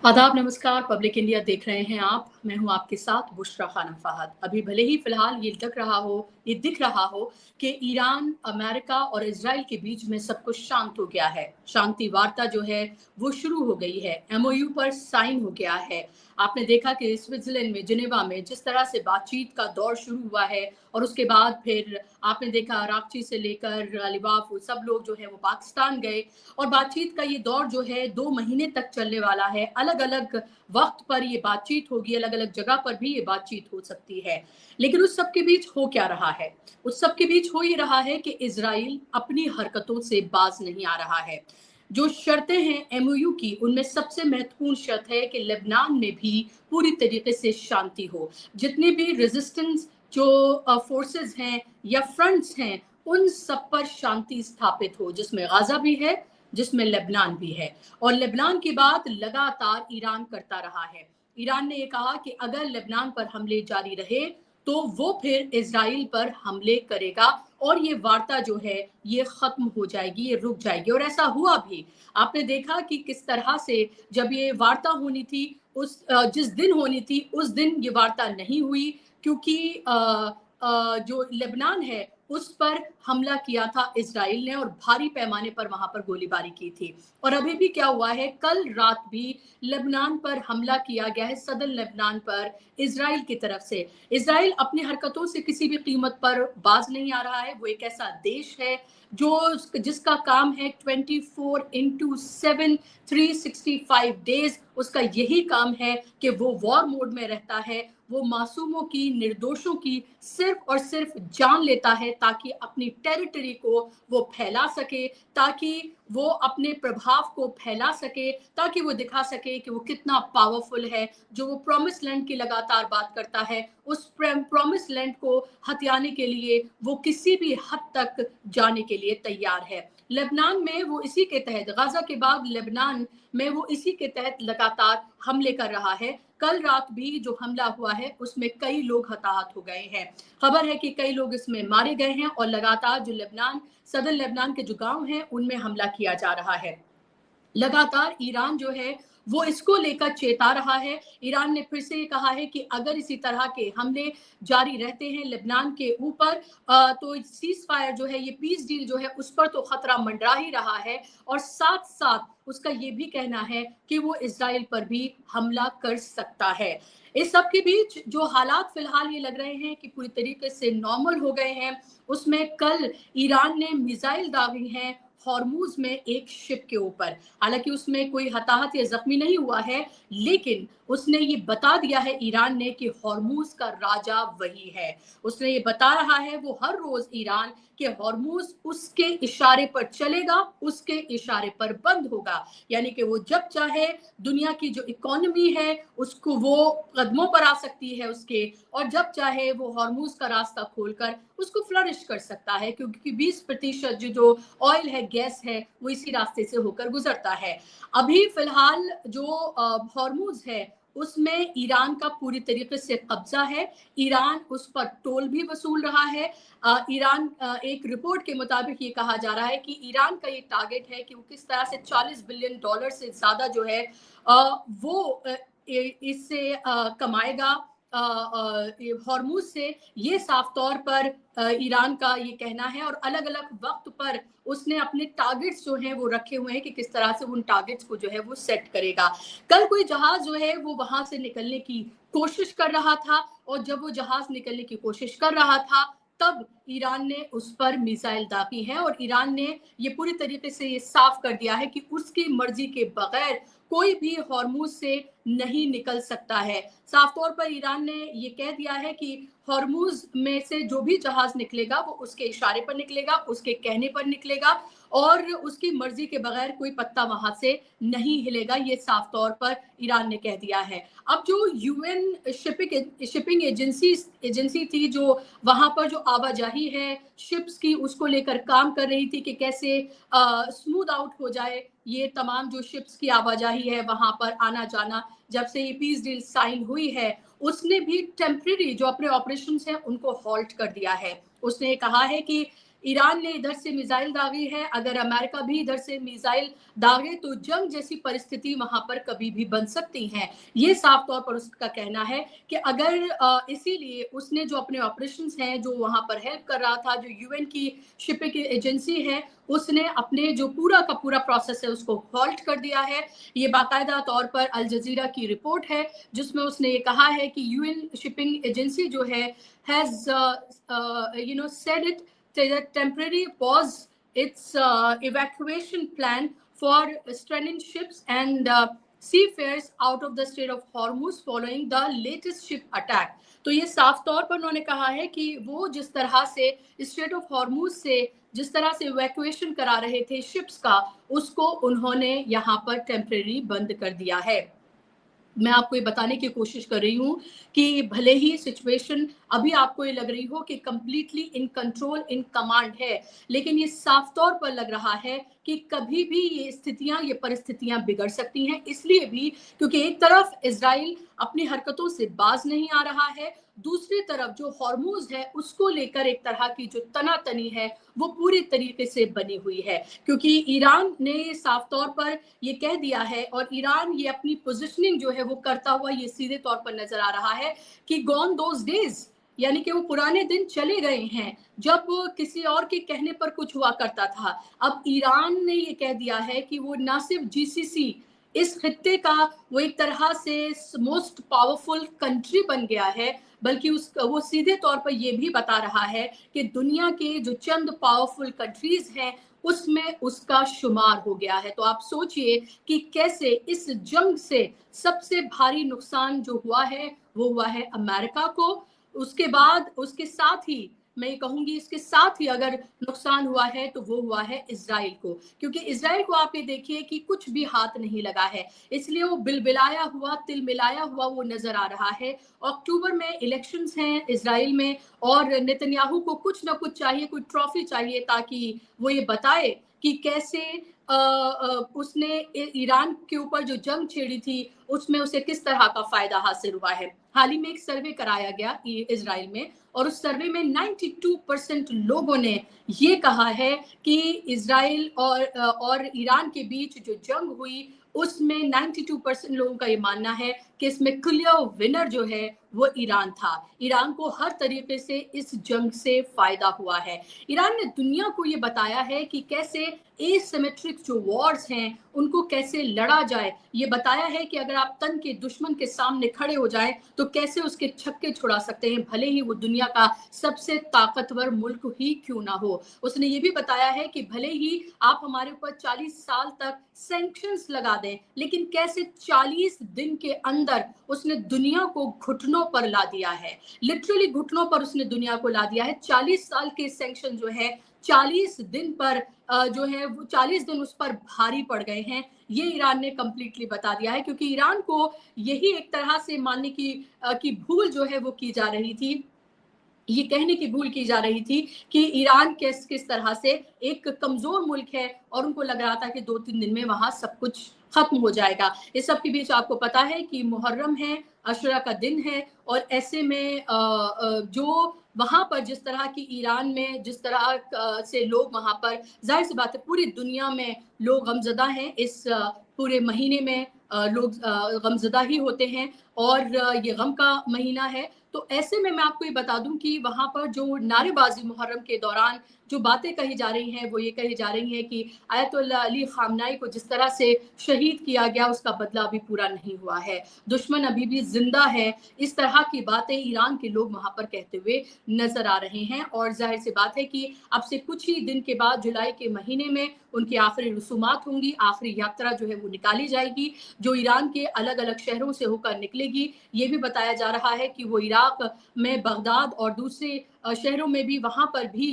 आदाब, नमस्कार। Public India देख रहे हैं आप। मैं हूं आपके साथ बुशरा खानम फ़ाहद। अभी भले ही फ़िलहाल ये दिख रहा हो कि ईरान, अमेरिका और इज़राइल के बीच में सब कुछ शांत हो गया है। शांति वार्ता जो है वो शुरू हो गई है। एमओयू पर साइन हो गया है। आपने देखा कि स्विट्ज़रलैंड में, जिनेवा में जिस तरह से बातचीत का दौर शुरू हुआ है और उसके बाद फिर आपने देखा कराची से लेकर लिबाफ सब लोग जो है वो पाकिस्तान गए और बातचीत का ये दौर जो है 2 महीने तक चलने वाला है। अलग-अलग वक़्त पर ये बातचीत होगी, अलग-अलग जगह पर भी ये बातचीत हो सकती है। लेकिन उस सब के बीच हो क्या रहा है? उस सब के बीच हो ये रहा है कि इज़राइल अपनी हरकतों से बाज़ नहीं आ रहा है। जो शर्तें हैं एमओयू की, उनमें सबसे महत्वपूर्ण शर्त है कि लेबनान में भी पूरी तरीके से शांति हो। जितनी भी रेज़िस्टेंस जो फ़ोर्सेस हैं या फ्रंट्स हैं, उन सब पर शांति स्थापित हो, जिसमें गाज़ा भी है, जिसमें लेबनान भी है। और लेबनान की बात लगातार ईरान करता रहा है। ईरान ने ये कहा कि अगर लेबनान पर हमले जारी रहे तो वो फिर इज़राइल पर हमले करेगा और ये वार्ता जो है ये ख़त्म हो जाएगी, ये रुक जाएगी और ऐसा हुआ भी। आपने देखा कि किस तरह से जब ये वार्ता होनी थी जिस दिन होनी थी उस दिन ये वार्ता नहीं हुई क्योंकि जो लेबनान है उस पर हमला किया था इज़राइल ने और भारी पैमाने पर वहाँ पर गोलीबारी की थी। और अभी भी क्या हुआ है, कल रात भी लेबनान पर हमला किया गया है, सदर्न लेबनान पर इज़राइल की तरफ से। इज़राइल अपनी हरकतों से किसी भी कीमत पर बाज़ नहीं आ रहा है। वो एक ऐसा देश है जो जिसका काम है 24/7 365 डेज़ उसका यही काम है कि वो वॉर मोड में रहता है। वो मासूमों की, निर्दोषों की सिर्फ और सिर्फ जान लेता है ताकि अपनी टेरिटरी को वो फैला सके, ताकि वो अपने प्रभाव को फैला सके, ताकि वो दिखा सके कि वो कितना पावरफुल है। जो वो प्रॉमिस लैंड की लगातार बात करता है, उस प्रॉमिस लैंड को हथियाने के लिए वो किसी भी हद तक जाने के लिए तैयार है। लेबनान में वो इसी के तहत, गाज़ा के बाद लेबनान में वो इसी के तहत लगातार हमले कर रहा है। कल रात भी जो हमला हुआ है उसमें कई लोग हताहत हो गए हैं। खबर है कि कई लोग इसमें मारे गए हैं और लगातार जो सदर लेबनान के जो गांव हैं उनमें हमला किया जा रहा है। लगातार ईरान जो है वो इसको लेकर चेता रहा है। ईरान ने फिर से ये कहा है कि अगर इसी तरह के हमले जारी रहते हैं लेबनान के ऊपर तो सीज फायर जो है, ये पीस डील जो है उस पर तो खतरा मंडरा ही रहा है और साथ साथ उसका ये भी कहना है कि वो इज़राइल पर भी हमला कर सकता है। इस सब के बीच जो हालात फिलहाल ये लग रहे हैं कि पूरी तरीके से नॉर्मल हो गए हैं, उसमें कल ईरान ने मिसाइल दागी हैं हॉर्मूज में एक शिप के ऊपर। हालांकि उसमें कोई हताहत या जख्मी नहीं हुआ है, लेकिन उसने ये बता दिया है ईरान ने कि हॉर्मूज का राजा वही है। उसने ये बता रहा है वो हर रोज ईरान कि हॉर्मूज उसके इशारे पर चलेगा, उसके इशारे पर बंद होगा। यानी कि वो जब चाहे दुनिया की जो इकोनॉमी है उसको वो कदमों पर आ सकती है उसके, और जब चाहे वो हॉर्मूज का रास्ता खोलकर उसको फ्लरिश कर सकता है, क्योंकि 20% जो ऑयल है, गैस है, वो इसी रास्ते से होकर गुजरता है। अभी फिलहाल जो हॉर्मूज है उसमें ईरान का पूरी तरीके से कब्जा है। ईरान उस पर टोल भी वसूल रहा है। एक रिपोर्ट के मुताबिक ये कहा जा रहा है कि ईरान का ये टारगेट है कि वो किस तरह से $40 बिलियन से ज्यादा जो है वो इससे कमाएगा हॉर्मूज से। ये साफ तौर पर ईरान का ये कहना है और अलग अलग वक्त पर उसने अपने टारगेट्स जो हैं वो रखे हुए हैं कि किस तरह से उन टारगेट्स को जो है वो सेट करेगा। कल कोई जहाज जो है वो वहां से निकलने की कोशिश कर रहा था और जब वो जहाज निकलने की कोशिश कर रहा था तब ईरान ने उस पर मिसाइल दागी है और ईरान ने ये पूरी तरीके से ये साफ कर दिया है कि उसकी मर्जी के बगैर कोई भी हॉर्मूज से नहीं निकल सकता है। साफ तौर पर ईरान ने ये कह दिया है कि हॉर्मूज में से जो भी जहाज निकलेगा वो उसके इशारे पर निकलेगा, उसके कहने पर निकलेगा और उसकी मर्जी के बगैर कोई पत्ता वहां से नहीं हिलेगा। ये साफ तौर पर ईरान ने कह दिया है। अब जो यूएन शिपिंग एजेंसी थी जो वहां पर जो आवाजाही है शिप्स की, उसको लेकर काम कर रही थी कि कैसे स्मूथ आउट हो जाए ये तमाम जो शिप्स की आवाजाही है वहां पर आना जाना। जब से ये पीस डील साइन हुई है उसने भी टेम्परेरी जो अपने ऑपरेशंस हैं उनको हॉल्ट कर दिया है। उसने कहा है कि ईरान ने इधर से मिसाइल दागी है, अगर अमेरिका भी इधर से मिसाइल दागे तो जंग जैसी परिस्थिति वहां पर कभी भी बन सकती है। ये साफ तौर पर उसका कहना है कि अगर इसीलिए उसने जो अपने ऑपरेशंस हैं, जो वहां पर हेल्प कर रहा था, जो यूएन की शिपिंग एजेंसी है, उसने अपने जो पूरा का पूरा प्रोसेस है उसको हॉल्ट कर दिया है। ये बाकायदा तौर पर अल जजीरा की रिपोर्ट है जिसमें उसने ये कहा है कि यूएन शिपिंग एजेंसी जो है has said it that temporary pause its evacuation plan for stranded ships and seafarers out of the Strait of Hormuz following the latest ship attack। तो ये साफ तौर पर उन्होंने कहा है कि वो जिस तरह से स्ट्रेट ऑफ हॉर्मूज से जिस तरह से इवैक्यूएशन करा रहे थे शिप्स का, उसको उन्होंने यहाँ पर टेम्परेरी बंद कर दिया है। मैं आपको ये बताने की कोशिश कर रही हूँ कि भले ही सिचुएशन अभी आपको ये लग रही हो कि completely in control, in command है, लेकिन ये साफ तौर पर लग रहा है कि कभी भी ये स्थितियां, ये परिस्थितियां बिगड़ सकती हैं। इसलिए भी क्योंकि एक तरफ इजराइल अपनी हरकतों से बाज नहीं आ रहा है, दूसरी तरफ जो हॉर्मूज है उसको लेकर एक तरह की जो तनातनी है वो पूरी तरीके से बनी हुई है, क्योंकि ईरान ने साफ तौर पर ये कह दिया है और ईरान ये अपनी पोजिशनिंग जो है वो करता हुआ ये सीधे तौर पर नजर आ रहा है कि गॉन दोज डेज, यानी कि वो पुराने दिन चले गए हैं जब किसी और के कहने पर कुछ हुआ करता था। अब ईरान ने ये कह दिया है कि वो ना सिर्फ जीसीसी इस खित्ते का वो एक तरह से मोस्ट पावरफुल कंट्री बन गया है, बल्कि वो सीधे तौर पर ये भी बता रहा है कि दुनिया के जो चंद पावरफुल कंट्रीज हैं उसमें उसका शुमार हो गया है। तो आप सोचिए कि कैसे इस जंग से सबसे भारी नुकसान जो हुआ है वो हुआ है अमेरिका को, उसके बाद उसके साथ ही मैं ये कहूंगी इसके साथ ही अगर नुकसान हुआ है तो वो हुआ है इजराइल को, क्योंकि इजराइल को आप ये देखिए कि कुछ भी हाथ नहीं लगा है, इसलिए वो बिलबिलाया हुआ, तिलमिलाया हुआ वो नजर आ रहा है। अक्टूबर में इलेक्शंस हैं इजराइल में और नेतन्याहू को कुछ ना कुछ चाहिए, कोई ट्रॉफी चाहिए ताकि वो ये बताए कि कैसे उसने ईरान के ऊपर जो जंग छेड़ी थी उसमें उसे किस तरह का फायदा हासिल हुआ है। हाल ही में एक सर्वे कराया गया इजराइल में और उस सर्वे में 92% लोगों ने ये कहा है कि इजराइल और ईरान के बीच जो जंग हुई उसमें 92% लोगों का ये मानना है कि इसमें क्लियर विनर जो है वो ईरान था। ईरान को हर तरीके से इस जंग से फायदा हुआ है। ईरान ने दुनिया को ये बताया है कि कैसे एसिमेट्रिक जो वॉर्स हैं उनको कैसे लड़ा जाए, ये बताया है कि अगर आप तन के दुश्मन के सामने खड़े हो जाएं तो कैसे उसके छक्के छुड़ा सकते हैं, भले ही वो दुनिया का सबसे ताकतवर मुल्क ही क्यों ना हो। उसने ये भी बताया है कि भले ही आप हमारे ऊपर 40 साल तक सैंक्शंस लगा दें, लेकिन कैसे 40 दिन के अंदर उसने दुनिया को घुटनों पर ला दिया है, लिटरली घुटनों पर उसने दुनिया को ला दिया है। 40 साल के सैंक्शन जो है 40 दिन पर जो है वो 40 दिन उस पर भारी पड़ गए हैं, ये ईरान ने कंप्लीटली बता दिया है, क्योंकि ईरान को यही एक तरह से मानने की भूल जो है वो की जा रही थी, ये कहने की भूल की जा रही थी कि ईरान किस तरह से एक कमजोर मुल्क है और उनको लग रहा था कि 2-3 दिन में वहां सब कुछ खत्म हो जाएगा। इस सब के बीच आपको पता है कि मुहर्रम है, अशुरा का दिन है और ऐसे में जो वहां पर जिस तरह की ईरान में जिस तरह से लोग वहां पर, जाहिर सी बात है पूरी दुनिया में लोग गमजदा हैं, इस पूरे महीने में लोग गमजदा ही होते हैं और ये गम का महीना है। तो ऐसे में मैं आपको ये बता दूं कि वहां पर जो नारेबाजी मुहर्रम के दौरान जो बातें कही जा रही हैं वो ये कही जा रही हैं कि आयतुल्लाह अली खामनाई को जिस तरह से शहीद किया गया उसका बदला अभी पूरा नहीं हुआ है, दुश्मन अभी भी जिंदा है। इस तरह की बातें ईरान के लोग वहां पर कहते हुए नजर आ रहे हैं और जाहिर सी बात है कि अब से कुछ ही दिन के बाद जुलाई के महीने में उनकी आखिरी रसूमात होंगी, आखिरी यात्रा जो है वो निकाली जाएगी जो ईरान के अलग अलग शहरों से होकर निकलेगी। ये भी बताया जा रहा है कि वो इराक में बगदाद और दूसरे शहरों में भी वहां पर भी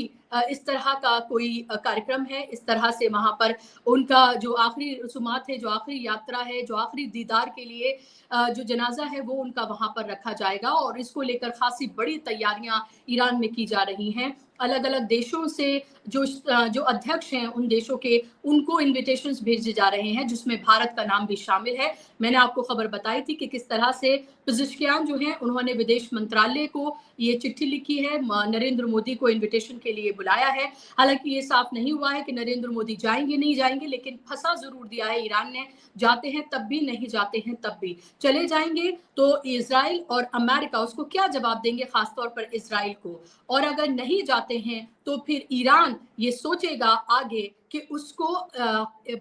इस तरह का कोई कार्यक्रम है, इस तरह से वहां पर उनका जो आखिरी रसूमात है, जो आखिरी यात्रा है, जो आखिरी दीदार के लिए जो जनाजा है वो उनका वहां पर रखा जाएगा और इसको लेकर खासी बड़ी तैयारियां ईरान में की जा रही हैं। अलग अलग देशों से जो अध्यक्ष हैं उन देशों के, उनको इन्विटेशंस भेजे जा रहे हैं, जिसमें भारत का नाम भी शामिल है। मैंने आपको खबर बताई थी कि किस तरह से पिज़िशकियान जो हैं उन्होंने विदेश मंत्रालय को ये चिट्ठी लिखी है, नरेंद्र मोदी को इन्विटेशन के लिए बुलाया है। हालांकि ये साफ नहीं हुआ है कि नरेंद्र मोदी जाएंगे नहीं जाएंगे, लेकिन फंसा जरूर दिया है ईरान ने, जाते हैं तब भी, नहीं जाते हैं तब भी। चले जाएंगे तो इजराइल और अमेरिका उसको क्या जवाब देंगे, खासतौर पर इजराइल को। और अगर नहीं जाते हैं तो फिर ईरान ये सोचेगा आगे कि उसको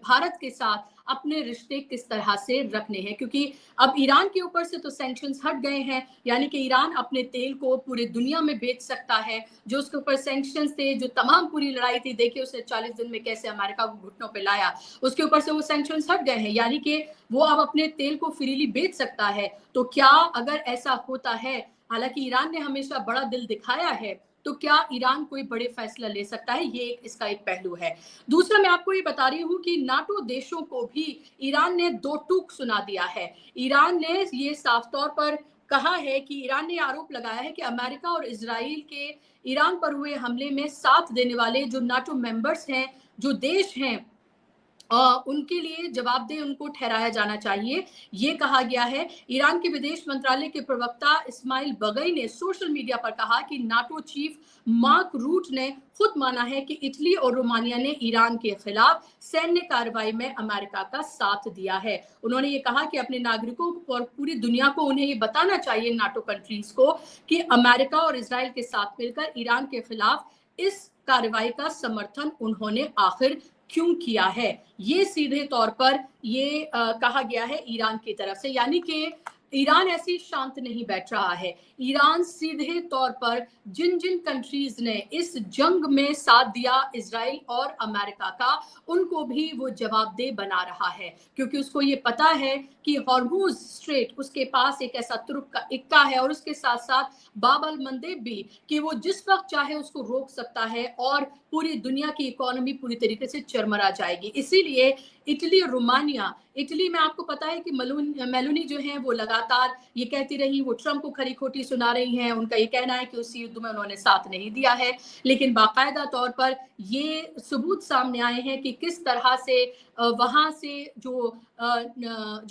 भारत के साथ अपने रिश्ते किस तरह से रखने हैं, क्योंकि अब ईरान के ऊपर से तो सैंक्शंस हट गए हैं, यानी कि ईरान अपने तेल को पूरी दुनिया में बेच सकता है। जो उसके ऊपर सैंक्शंस थे, जो तमाम पूरी लड़ाई थी, देखिए उसने 40 दिन में कैसे अमेरिका को घुटनों पे लाया, उसके ऊपर से वो सैंक्शंस हट गए हैं, यानी कि वो अब अपने तेल को फ्रीली बेच सकता है। तो क्या अगर ऐसा होता है, हालांकि ईरान ने हमेशा बड़ा दिल दिखाया है, तो क्या ईरान कोई बड़े फैसला ले सकता है, ये इसका एक पहलू है। दूसरा, मैं आपको ये बता रही हूँ कि नाटो देशों को भी ईरान ने दो टूक सुना दिया है। ईरान ने ये साफ तौर पर कहा है कि ईरान ने आरोप लगाया है कि अमेरिका और इजराइल के ईरान पर हुए हमले में साथ देने वाले जो नाटो मेंबर्स हैं, जो देश हैं, उनके लिए जवाबदेह उनको ठहराया जाना चाहिए, ये कहा गया है। ईरान के विदेश मंत्रालय के प्रवक्ता इस्माइल बगई ने सोशल मीडिया पर कहा कि नाटो चीफ मार्क रूट ने खुद माना है कि इटली और रोमानिया ने ईरान के खिलाफ सैन्य कार्रवाई में अमेरिका का साथ दिया है। उन्होंने ये कहा कि अपने नागरिकों और पूरी दुनिया को उन्हें ये बताना चाहिए, नाटो कंट्रीज को, कि अमेरिका और इजराइल के साथ मिलकर ईरान के खिलाफ इस कार्रवाई का समर्थन उन्होंने आखिर क्यों किया है। ये सीधे तौर पर ये कहा गया है ईरान की तरफ से, यानी कि ईरान ऐसी शांत नहीं बैठ रहा है। ईरान सीधे तौर पर जिन जिन कंट्रीज ने इस जंग में साथ दिया इजराइल और अमेरिका का, उनको भी वो जवाबदेह बना रहा है, क्योंकि उसको ये पता है कि हॉर्मुज स्ट्रेट उसके पास एक ऐसा तुर्क का इक्का है, और उसके साथ साथ बाब अल मंदेब भी, कि वो जिस वक्त चाहे उसको रोक सकता है और पूरी दुनिया की इकोनॉमी पूरी तरीके से चरमरा जाएगी। इसीलिए इटली और रोमानिया, इटली में आपको पता है कि मेलोनी जो है वो लगातार ये कहती रही, वो ट्रंप को खरी खोटी सुना रही हैं। उनका ये कहना है कि उस युद्ध में उन्होंने साथ नहीं दिया है, लेकिन बाकायदा तौर पर ये सबूत सामने आए हैं कि किस तरह से वहां से जो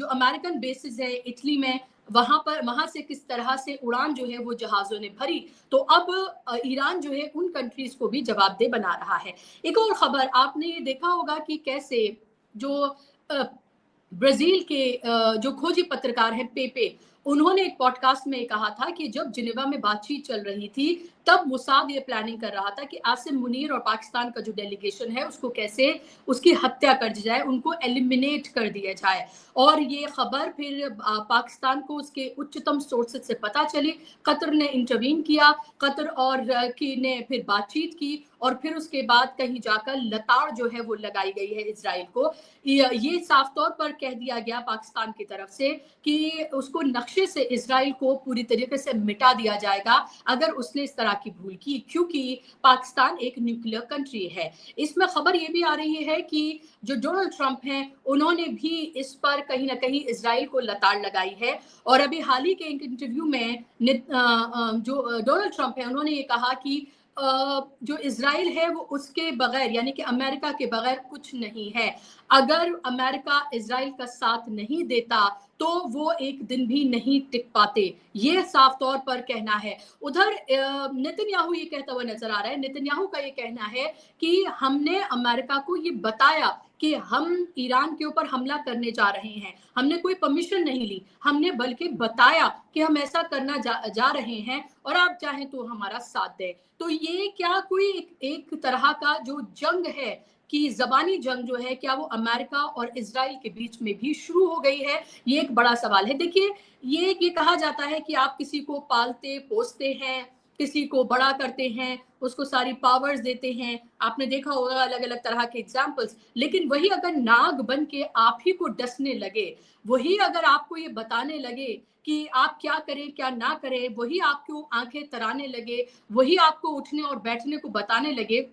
अमेरिकन बेसिस है इटली में, वहां से किस तरह से उड़ान जो है वो जहाजों ने भरी। तो अब ईरान जो है उन कंट्रीज को भी जवाबदेह बना रहा है। एक और खबर, आपने ये देखा होगा कि कैसे जो ब्राजील के जो खोजी पत्रकार हैं पेपे, उन्होंने एक पॉडकास्ट में कहा था कि जब जिनेवा में बातचीत चल रही थी, तब मुसाद ये प्लानिंग कर रहा था कि आसिम मुनीर और पाकिस्तान का जो डेलीगेशन है उसको कैसे उसकी हत्या कर दी जाए, उनको एलिमिनेट कर दिया जाए। और ये खबर फिर पाकिस्तान को उसके उच्चतम सोर्सेज से पता चली। कतर ने इंटरवीन किया, कतर और की ने फिर बातचीत की, और फिर उसके बाद कहीं जाकर लताड़ जो है वो लगाई गई है इजराइल को। ये साफ तौर पर कह दिया गया पाकिस्तान की तरफ से कि उसको नक्शे से इजराइल को पूरी तरीके से मिटा दिया जाएगा अगर उसने इस तरह की भूल की, क्योंकि पाकिस्तान एक न्यूक्लियर कंट्री है। इसमें खबर ये भी आ रही है कि जो डोनाल्ड ट्रंप हैं, उन्होंने भी इस पर कहीं ना कहीं इजराइल को लताड़ लगाई है। और अभी हाल ही के एक इंटरव्यू में जो डोनाल्ड ट्रंप है, उन्होंने ये कहा कि जो इजराइल है वो उसके बगैर, यानी कि अमेरिका के बगैर कुछ नहीं है। अगर अमेरिका इजराइल का साथ नहीं देता तो वो एक दिन भी नहीं टिक पाते, ये साफ तौर पर कहना है। उधर नेतन्याहू ये कहता हुआ नजर आ रहा है, नेतन्याहू का ये कहना है कि हमने अमेरिका को ये बताया कि हम ईरान के ऊपर हमला करने जा रहे हैं, हमने कोई परमिशन नहीं ली, हमने बल्कि बताया कि हम ऐसा करना जा रहे हैं और आप चाहें तो हमारा साथ दें। तो ये क्या कोई एक तरह का जो जंग है कि जबानी जंग जो है, क्या वो अमेरिका और इजराइल के बीच में भी शुरू हो गई है, ये एक बड़ा सवाल है। देखिए, ये कहा जाता है कि आप किसी को पालते पोसते हैं, किसी को बड़ा करते हैं, उसको सारी पावर्स देते हैं, आपने देखा होगा अलग अलग तरह के एग्जाम्पल्स, लेकिन वही अगर नाग बन के आप ही को डसने लगे, वही अगर आपको ये बताने लगे कि आप क्या करें क्या ना करें, वही आपको आंखें तराने लगे, वही आपको उठने और बैठने को बताने लगे,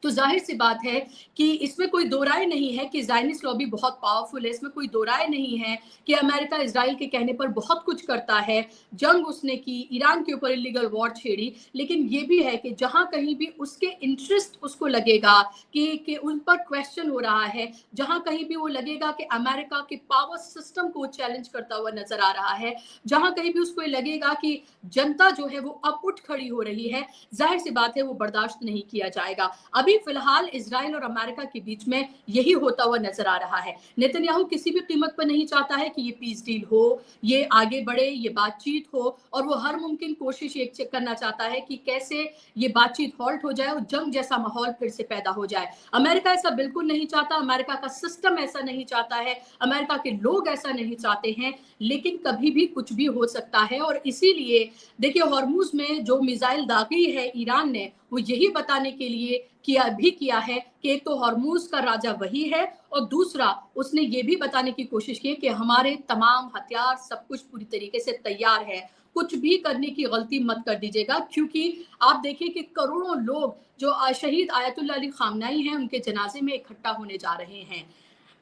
तो जाहिर सी बात है कि इसमें कोई दो राय नहीं है कि ज़ायनिस्ट लॉबी बहुत पावरफुल है। इसमें कोई दो राय नहीं है कि अमेरिका इज़राइल के कहने पर बहुत कुछ करता है। जंग उसने की, ईरान के ऊपर इलीगल वॉर छेड़ी, लेकिन ये भी है कि जहाँ कहीं भी उसके इंटरेस्ट उसको लगेगा कि उन पर क्वेश्चन हो रहा है, जहाँ कहीं भी वो लगेगा कि अमेरिका के पावर सिस्टम को चैलेंज करता हुआ नजर आ रहा है, जहाँ कहीं भी उसको लगेगा कि जनता जो है वो अब उठ खड़ी हो रही है, जाहिर सी बात है वो बर्दाश्त नहीं किया जाएगा। अभी फिलहाल इजराइल और अमेरिका के बीच में यही होता हुआ नजर आ रहा है। नेतन्याहू किसी भी कीमत पर नहीं चाहता है कि ये पीस डील हो, ये आगे बढ़े, ये बातचीत हो, और वो हर मुमकिन कोशिश ये करना चाहता है कि कैसे ये बातचीत हॉल्ट हो जाए और जंग जैसा माहौल फिर से पैदा हो जाए। अमेरिका ऐसा बिल्कुल नहीं चाहता, अमेरिका का सिस्टम ऐसा नहीं चाहता है, अमेरिका के लोग ऐसा नहीं चाहते हैं, लेकिन कभी भी कुछ भी हो सकता है। और इसीलिए देखिए, हॉर्मुज में जो मिसाइल दागी है ईरान ने, वो यही बताने के लिए किया है कि एक तो हॉर्मुज का राजा वही है, और दूसरा उसने ये भी बताने की कोशिश की कि हमारे तमाम हथियार सब कुछ पूरी तरीके से तैयार है, कुछ भी करने की गलती मत कर दीजिएगा। क्योंकि आप देखिए कि करोड़ों लोग जो शहीद आयतुल्लाह अली खामनाई हैं, उनके जनाजे में इकट्ठा होने जा रहे हैं।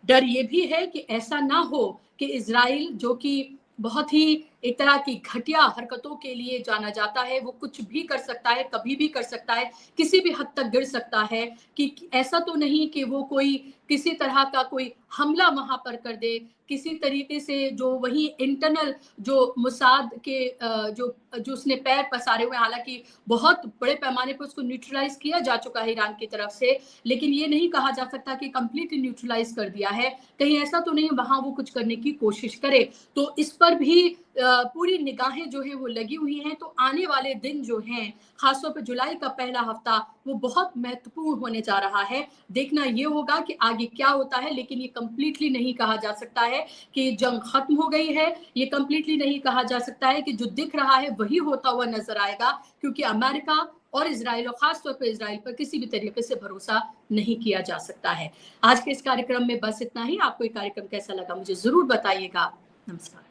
डर ये भी है कि ऐसा ना हो कि इजराइल, जो कि बहुत ही एक तरह की घटिया हरकतों के लिए जाना जाता है, वो कुछ भी कर सकता है, कभी भी कर सकता है, किसी भी हद तक गिर सकता है, कि ऐसा तो नहीं कि वो कोई किसी तरह का कोई हमला वहां पर कर दे, किसी तरीके से जो वही इंटरनल जो मुसाद के जो जो उसने पैर पसारे हुए, हालांकि बहुत बड़े पैमाने पर उसको न्यूट्रलाइज किया जा चुका है ईरान की तरफ से, लेकिन ये नहीं कहा जा सकता कि कंप्लीटली न्यूट्रलाइज कर दिया है। कहीं ऐसा तो नहीं वहां वो कुछ करने की कोशिश करे। तो इस पर भी पूरी निगाहें जो है वो लगी हुई हैं। तो आने वाले दिन जो हैं, खासतौर पर जुलाई का पहला हफ्ता, वो बहुत महत्वपूर्ण होने जा रहा है। देखना ये होगा कि आगे क्या होता है, लेकिन ये कंप्लीटली नहीं कहा जा सकता है कि जंग खत्म हो गई है। ये कंप्लीटली नहीं कहा जा सकता है कि जो दिख रहा है वही होता हुआ नजर आएगा, क्योंकि अमेरिका और इजराइल, और खासतौर पर इजराइल पर किसी भी तरीके से भरोसा नहीं किया जा सकता है। आज के इस कार्यक्रम में बस इतना ही। आपको ये कार्यक्रम कैसा लगा मुझे जरूर बताइएगा। नमस्कार।